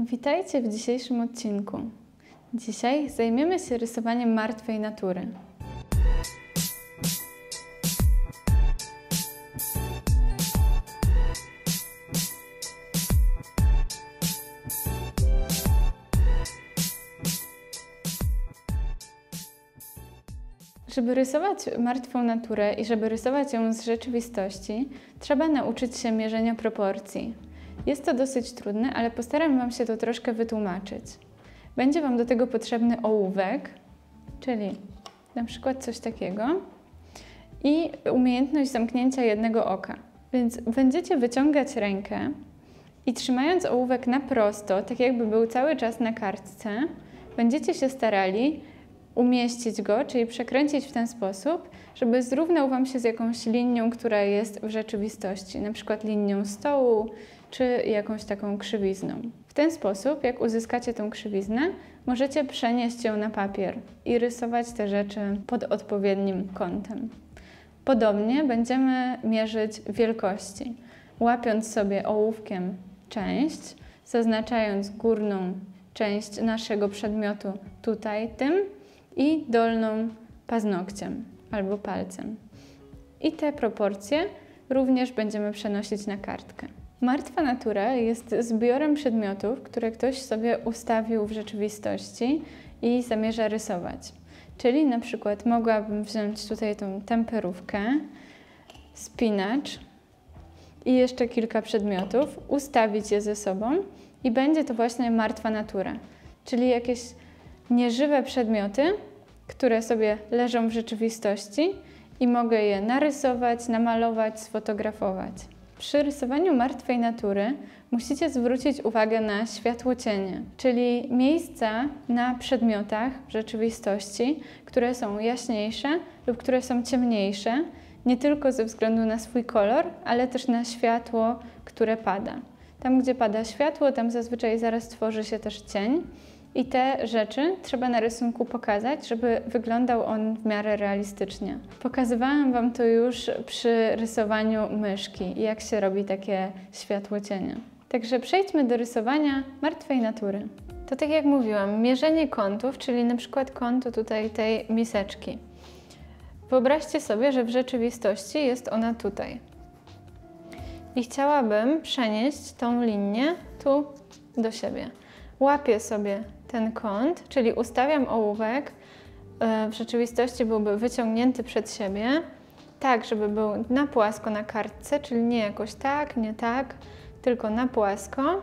Witajcie w dzisiejszym odcinku. Dzisiaj zajmiemy się rysowaniem martwej natury. Żeby rysować martwą naturę i żeby rysować ją z rzeczywistości, trzeba nauczyć się mierzenia proporcji. Jest to dosyć trudne, ale postaram Wam się to troszkę wytłumaczyć. Będzie Wam do tego potrzebny ołówek, czyli na przykład coś takiego, i umiejętność zamknięcia jednego oka. Więc będziecie wyciągać rękę i trzymając ołówek na prosto, tak jakby był cały czas na kartce, będziecie się starali umieścić go, czyli przekręcić w ten sposób, żeby zrównał Wam się z jakąś linią, która jest w rzeczywistości, na przykład linią stołu, czy jakąś taką krzywizną. W ten sposób, jak uzyskacie tą krzywiznę, możecie przenieść ją na papier i rysować te rzeczy pod odpowiednim kątem. Podobnie będziemy mierzyć wielkości, łapiąc sobie ołówkiem część, zaznaczając górną część naszego przedmiotu tutaj tym i dolną paznokciem albo palcem. I te proporcje również będziemy przenosić na kartkę. Martwa natura jest zbiorem przedmiotów, które ktoś sobie ustawił w rzeczywistości i zamierza rysować. Czyli na przykład mogłabym wziąć tutaj tą temperówkę, spinacz i jeszcze kilka przedmiotów, ustawić je ze sobą i będzie to właśnie martwa natura. Czyli jakieś nieżywe przedmioty, które sobie leżą w rzeczywistości i mogę je narysować, namalować, sfotografować. Przy rysowaniu martwej natury musicie zwrócić uwagę na światłocienie, czyli miejsca na przedmiotach w rzeczywistości, które są jaśniejsze lub które są ciemniejsze, nie tylko ze względu na swój kolor, ale też na światło, które pada. Tam, gdzie pada światło, tam zazwyczaj zaraz tworzy się też cień. I te rzeczy trzeba na rysunku pokazać, żeby wyglądał on w miarę realistycznie. Pokazywałam Wam to już przy rysowaniu myszki, jak się robi takie światłocienie. Także przejdźmy do rysowania martwej natury. To tak jak mówiłam, mierzenie kątów, czyli na przykład kątu tutaj tej miseczki. Wyobraźcie sobie, że w rzeczywistości jest ona tutaj. I chciałabym przenieść tą linię tu do siebie. Łapię sobie ten kąt, czyli ustawiam ołówek, w rzeczywistości byłby wyciągnięty przed siebie, tak, żeby był na płasko na kartce, czyli nie jakoś tak, nie tak, tylko na płasko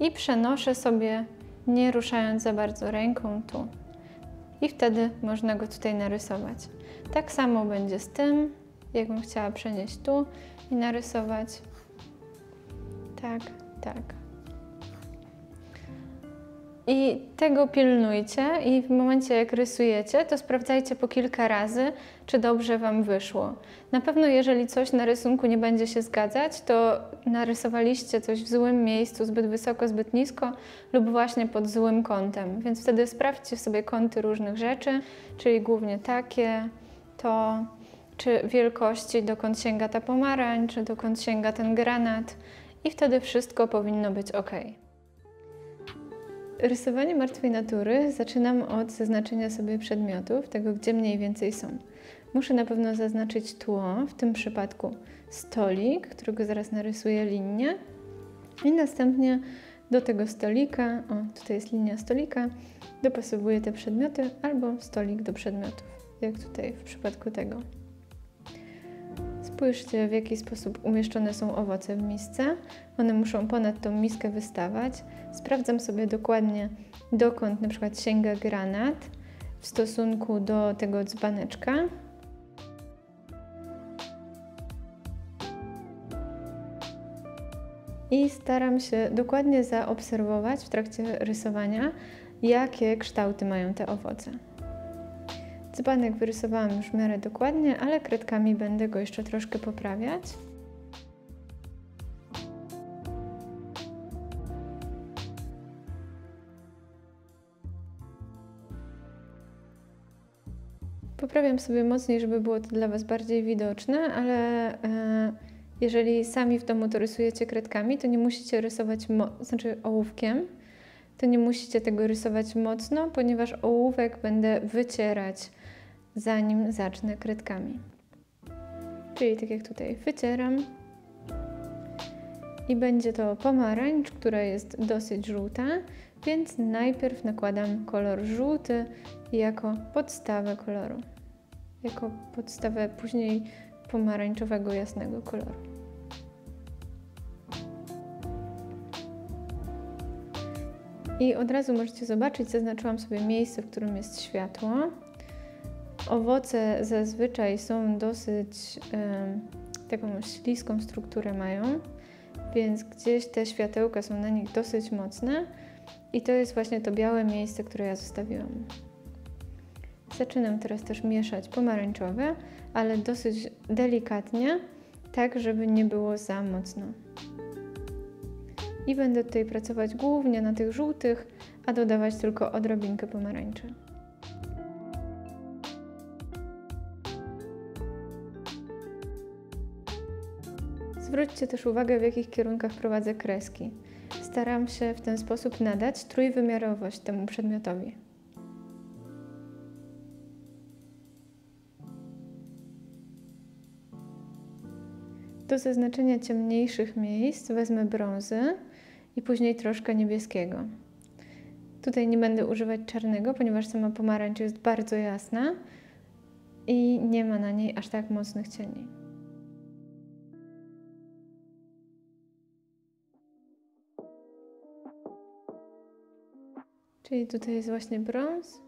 i przenoszę sobie, nie ruszając za bardzo ręką, tu. I wtedy można go tutaj narysować. Tak samo będzie z tym, jakbym chciała przenieść tu i narysować. Tak, tak. I tego pilnujcie i w momencie jak rysujecie, to sprawdzajcie po kilka razy, czy dobrze Wam wyszło. Na pewno jeżeli coś na rysunku nie będzie się zgadzać, to narysowaliście coś w złym miejscu, zbyt wysoko, zbyt nisko lub właśnie pod złym kątem. Więc wtedy sprawdźcie sobie kąty różnych rzeczy, czyli głównie takie, to, czy wielkości, dokąd sięga ta pomarańcz, czy dokąd sięga ten granat i wtedy wszystko powinno być ok. Rysowanie martwej natury zaczynam od zaznaczenia sobie przedmiotów, tego gdzie mniej więcej są. Muszę na pewno zaznaczyć tło, w tym przypadku stolik, którego zaraz narysuję linię i następnie do tego stolika, tutaj jest linia stolika, dopasowuję te przedmioty albo stolik do przedmiotów, jak tutaj w przypadku tego. Spójrzcie, w jaki sposób umieszczone są owoce w misce. One muszą ponad tą miskę wystawać. Sprawdzam sobie dokładnie, dokąd na przykład sięga granat w stosunku do tego dzbaneczka. I staram się dokładnie zaobserwować w trakcie rysowania, jakie kształty mają te owoce. Dzbanek wyrysowałam już w miarę dokładnie, ale kredkami będę go jeszcze troszkę poprawiać. Poprawiam sobie mocniej, żeby było to dla Was bardziej widoczne, ale jeżeli sami w domu to rysujecie kredkami, to nie musicie rysować ołówkiem, to nie musicie tego rysować mocno, ponieważ ołówek będę wycierać, zanim zacznę kredkami. Czyli tak jak tutaj wycieram i będzie to pomarańcz, która jest dosyć żółta, więc najpierw nakładam kolor żółty jako podstawę koloru, jako podstawę później pomarańczowego jasnego koloru. I od razu możecie zobaczyć, zaznaczyłam sobie miejsce, w którym jest światło. Owoce zazwyczaj są dosyć taką śliską strukturę mają, więc gdzieś te światełka są na nich dosyć mocne i to jest właśnie to białe miejsce, które ja zostawiłam. Zaczynam teraz też mieszać pomarańczowe, ale dosyć delikatnie, tak żeby nie było za mocno. I będę tutaj pracować głównie na tych żółtych, a dodawać tylko odrobinkę pomarańczy. Zwróćcie też uwagę, w jakich kierunkach prowadzę kreski. Staram się w ten sposób nadać trójwymiarowość temu przedmiotowi. Do zaznaczenia ciemniejszych miejsc wezmę brązy i później troszkę niebieskiego. Tutaj nie będę używać czarnego, ponieważ sama pomarańcz jest bardzo jasna i nie ma na niej aż tak mocnych cieni. Czyli tutaj jest właśnie brąz.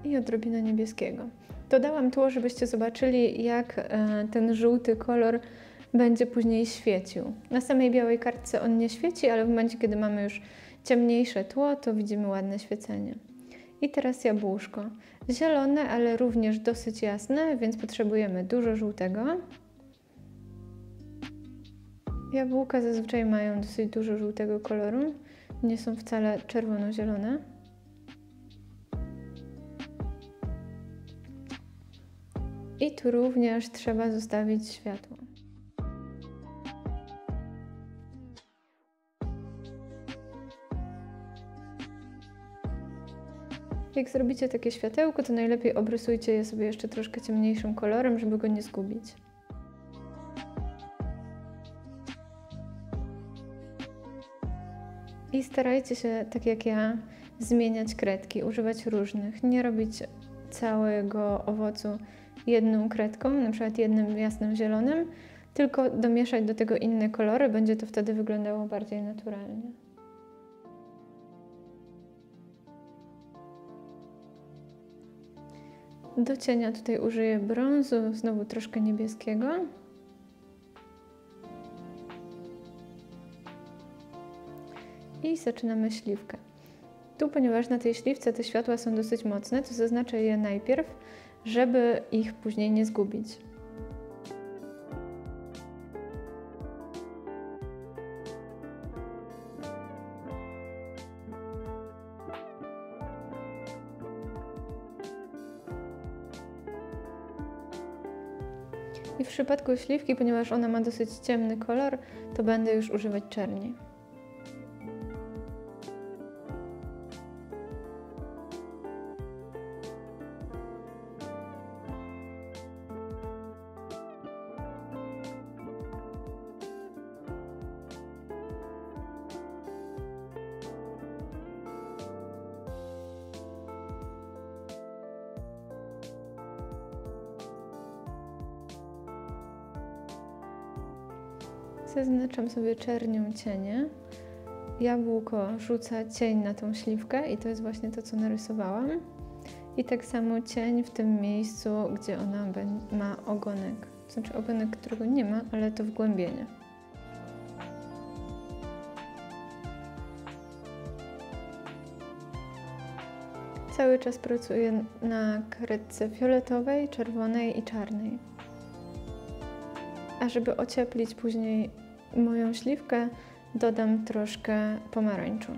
I odrobinę niebieskiego. Dodałam tło, żebyście zobaczyli, jak ten żółty kolor będzie później świecił. Na samej białej kartce on nie świeci, ale w momencie, kiedy mamy już ciemniejsze tło, to widzimy ładne świecenie. I teraz jabłuszko. Zielone, ale również dosyć jasne, więc potrzebujemy dużo żółtego. Jabłka zazwyczaj mają dosyć dużo żółtego koloru, nie są wcale czerwono-zielone. I tu również trzeba zostawić światło. Jak zrobicie takie światełko, to najlepiej obrysujcie je sobie jeszcze troszkę ciemniejszym kolorem, żeby go nie zgubić. I starajcie się, tak jak ja, zmieniać kredki, używać różnych, nie robić całego owocu jedną kredką, na przykład jednym jasnym zielonym, tylko domieszać do tego inne kolory, będzie to wtedy wyglądało bardziej naturalnie. Do cienia tutaj użyję brązu, znowu troszkę niebieskiego. I zaczynamy śliwkę. Tu, ponieważ na tej śliwce te światła są dosyć mocne, to zaznaczę je najpierw, żeby ich później nie zgubić. I w przypadku śliwki, ponieważ ona ma dosyć ciemny kolor, to będę już używać czerni. Zaznaczam sobie czernią cienie. Jabłko rzuca cień na tą śliwkę i to jest właśnie to, co narysowałam. I tak samo cień w tym miejscu, gdzie ona ma ogonek. To znaczy ogonek, którego nie ma, ale to wgłębienie. Cały czas pracuję na kredce fioletowej, czerwonej i czarnej. A żeby ocieplić później moją śliwkę, dodam troszkę pomarańczu.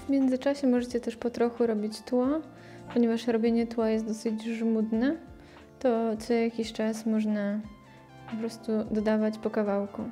W międzyczasie możecie też po trochu robić tło, ponieważ robienie tła jest dosyć żmudne, to co jakiś czas można po prostu dodawać po kawałku.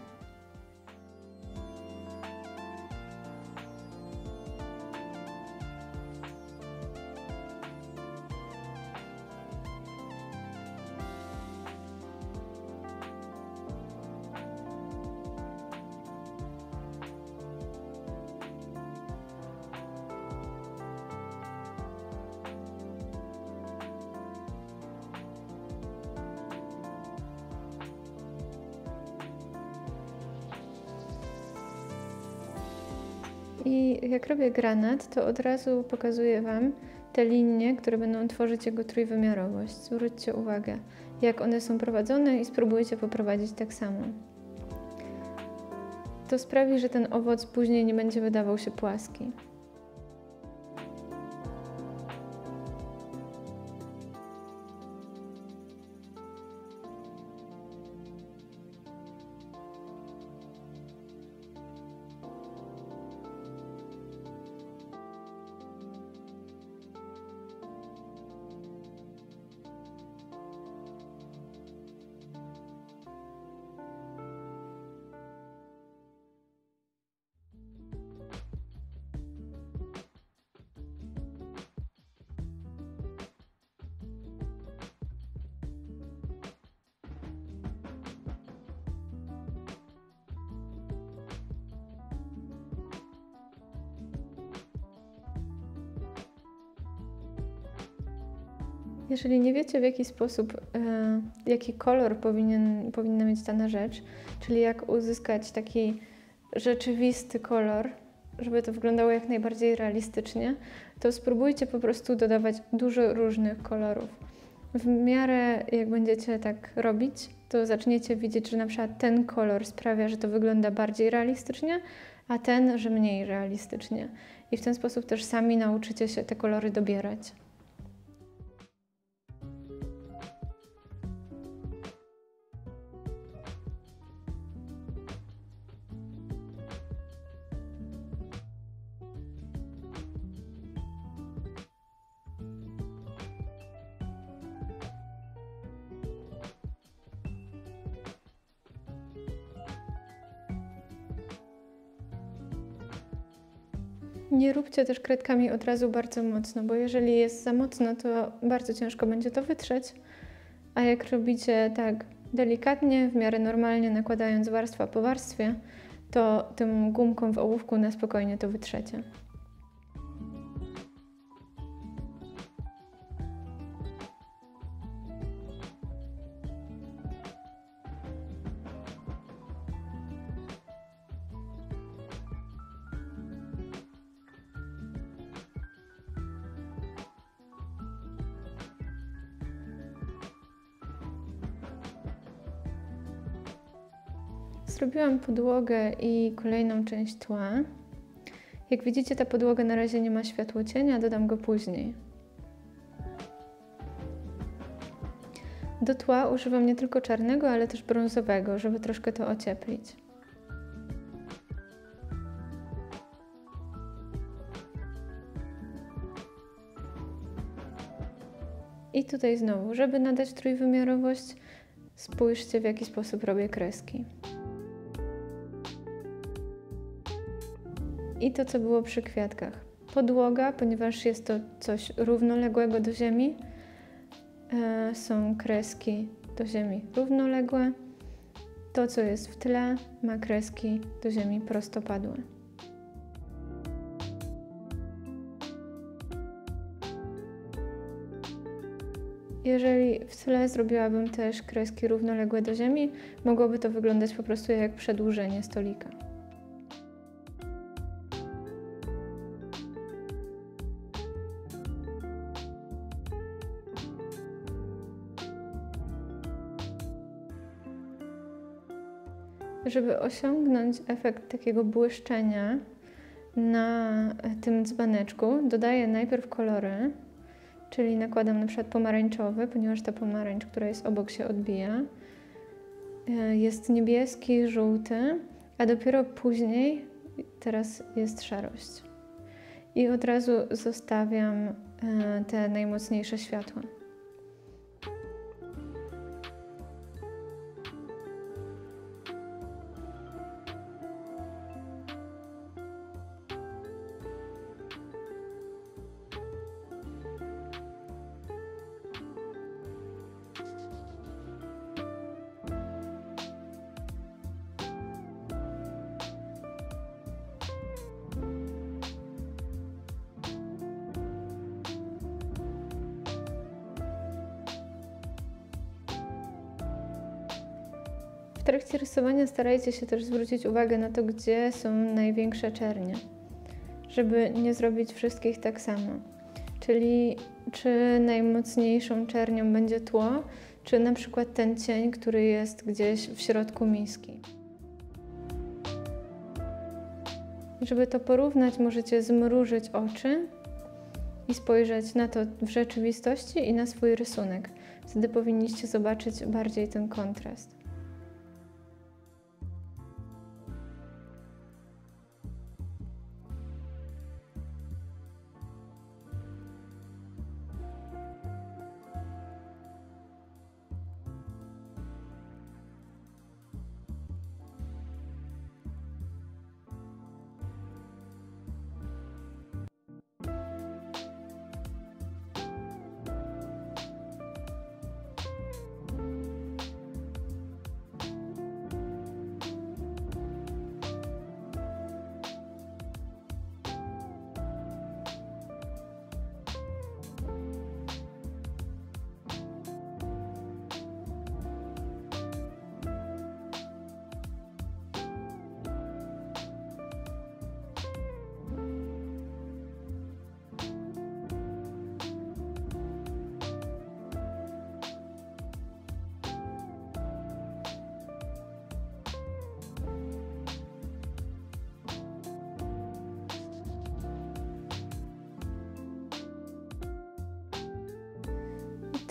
I jak robię granat, to od razu pokazuję Wam te linie, które będą tworzyć jego trójwymiarowość. Zwróćcie uwagę, jak one są prowadzone i spróbujcie poprowadzić tak samo. To sprawi, że ten owoc później nie będzie wydawał się płaski. Jeżeli nie wiecie, w jaki sposób, jaki kolor powinna mieć dana rzecz, czyli jak uzyskać taki rzeczywisty kolor, żeby to wyglądało jak najbardziej realistycznie, to spróbujcie po prostu dodawać dużo różnych kolorów. W miarę jak będziecie tak robić, to zaczniecie widzieć, że na przykład ten kolor sprawia, że to wygląda bardziej realistycznie, a ten, że mniej realistycznie. I w ten sposób też sami nauczycie się te kolory dobierać. Nie róbcie też kredkami od razu bardzo mocno, bo jeżeli jest za mocno, to bardzo ciężko będzie to wytrzeć, a jak robicie tak delikatnie, w miarę normalnie nakładając warstwa po warstwie, to tym gumką w ołówku na spokojnie to wytrzecie. Zrobiłam podłogę i kolejną część tła. Jak widzicie, ta podłoga na razie nie ma światłocienia, dodam go później. Do tła używam nie tylko czarnego, ale też brązowego, żeby troszkę to ocieplić. I tutaj znowu, żeby nadać trójwymiarowość, spójrzcie, w jaki sposób robię kreski. I to, co było przy kwiatkach. Podłoga, ponieważ jest to coś równoległego do ziemi, są kreski do ziemi równoległe. To, co jest w tle, ma kreski do ziemi prostopadłe. Jeżeli w tle zrobiłabym też kreski równoległe do ziemi, mogłoby to wyglądać po prostu jak przedłużenie stolika. Żeby osiągnąć efekt takiego błyszczenia na tym dzbaneczku, dodaję najpierw kolory, czyli nakładam na przykład pomarańczowy, ponieważ ta pomarańcz, która jest obok, się odbija. Jest niebieski, żółty, a dopiero później teraz jest szarość. i od razu zostawiam te najmocniejsze światła. W trakcie rysowania starajcie się też zwrócić uwagę na to, gdzie są największe czernie, żeby nie zrobić wszystkich tak samo. Czyli czy najmocniejszą czernią będzie tło, czy na przykład ten cień, który jest gdzieś w środku miski. Żeby to porównać, możecie zmrużyć oczy i spojrzeć na to w rzeczywistości i na swój rysunek. Wtedy powinniście zobaczyć bardziej ten kontrast.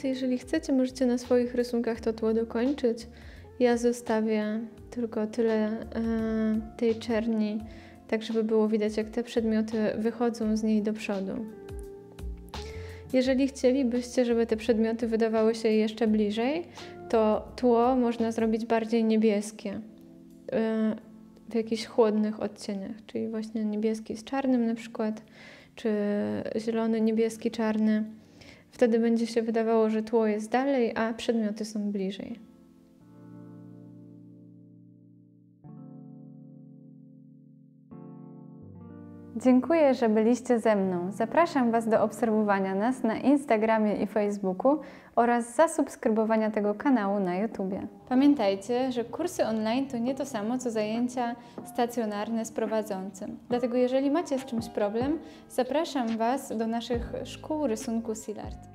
To jeżeli chcecie, możecie na swoich rysunkach to tło dokończyć. Ja zostawię tylko tyle tej czerni, tak żeby było widać, jak te przedmioty wychodzą z niej do przodu. Jeżeli chcielibyście, żeby te przedmioty wydawały się jeszcze bliżej, to tło można zrobić bardziej niebieskie, w jakichś chłodnych odcieniach, czyli właśnie niebieski z czarnym na przykład, czy zielony, niebieski, czarny. Wtedy będzie się wydawało, że tło jest dalej, a przedmioty są bliżej. Dziękuję, że byliście ze mną. Zapraszam Was do obserwowania nas na Instagramie i Facebooku oraz zasubskrybowania tego kanału na YouTubie. Pamiętajcie, że kursy online to nie to samo, co zajęcia stacjonarne z prowadzącym. Dlatego jeżeli macie z czymś problem, zapraszam Was do naszych szkół rysunku Silart.